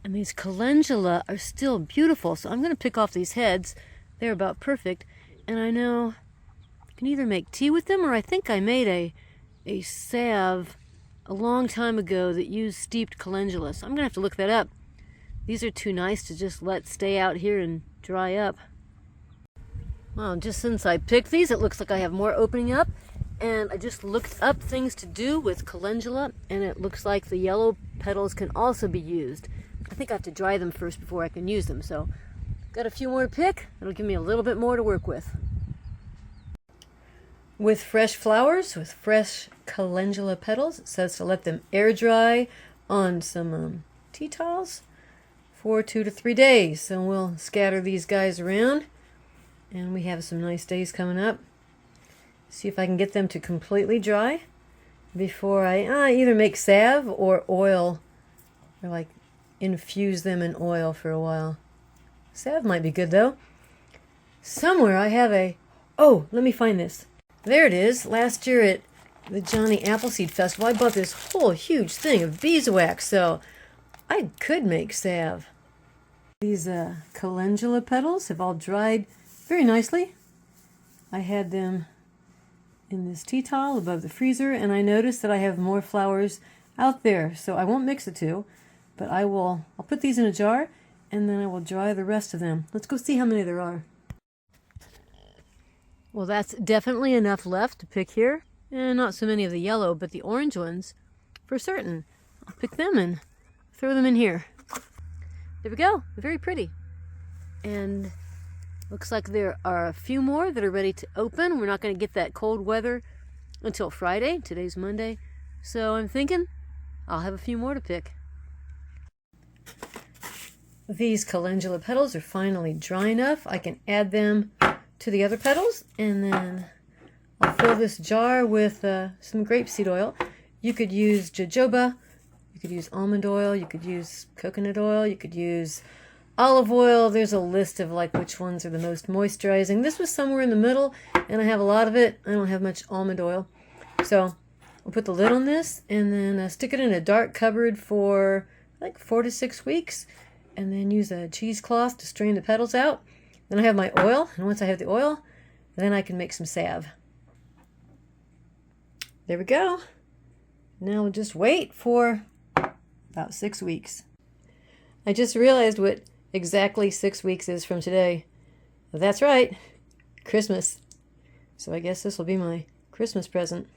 And these calendula are still beautiful, so I'm going to pick off these heads. They're about perfect. And I know I can either make tea with them, or I think I made a salve a long time ago that used steeped calendula. So I'm going to have to look that up. These are too nice to just let stay out here and dry up. Well, just since I picked these, it looks like I have more opening up. And I just looked up things to do with calendula, and it looks like the yellow petals can also be used. I think I have to dry them first before I can use them, so got a few more to pick. It'll give me a little bit more to work with. With fresh flowers, with fresh calendula petals, it says to let them air dry on some tea towels for 2 to 3 days. So we'll scatter these guys around, and we have some nice days coming up. See if I can get them to completely dry before I either make salve or oil, or like infuse them in oil for a while. Salve might be good though. Somewhere I have oh, let me find this. There it is. Last year at the Johnny Appleseed Festival, I bought this whole huge thing of beeswax, so I could make salve. These calendula petals have all dried very nicely. I had them in this tea towel above the freezer, and I noticed that I have more flowers out there, so I won't mix the two, but I'll put these in a jar, and then I will dry the rest of them. Let's go see how many there are. Well, that's definitely enough left to pick here, and not so many of the yellow, but the orange ones for certain. I'll pick them and throw them in here. There we go. They're very pretty. And looks like there are a few more that are ready to open. We're not going to get that cold weather until Friday. Today's Monday. So I'm thinking I'll have a few more to pick. These calendula petals are finally dry enough. I can add them to the other petals, and then I'll fill this jar with some grapeseed oil. You could use jojoba, you could use almond oil, you could use coconut oil, you could use olive oil. There's a list of like which ones are the most moisturizing. This was somewhere in the middle, and I have a lot of it. I don't have much almond oil. So I'll put the lid on this, and then stick it in a dark cupboard for like 4 to 6 weeks, and then use a cheesecloth to strain the petals out. Then I have my oil, and once I have the oil, then I can make some salve. There we go. Now we'll just wait for about 6 weeks. I just realized what exactly 6 weeks is from today. That's right, Christmas. So I guess this will be my Christmas present.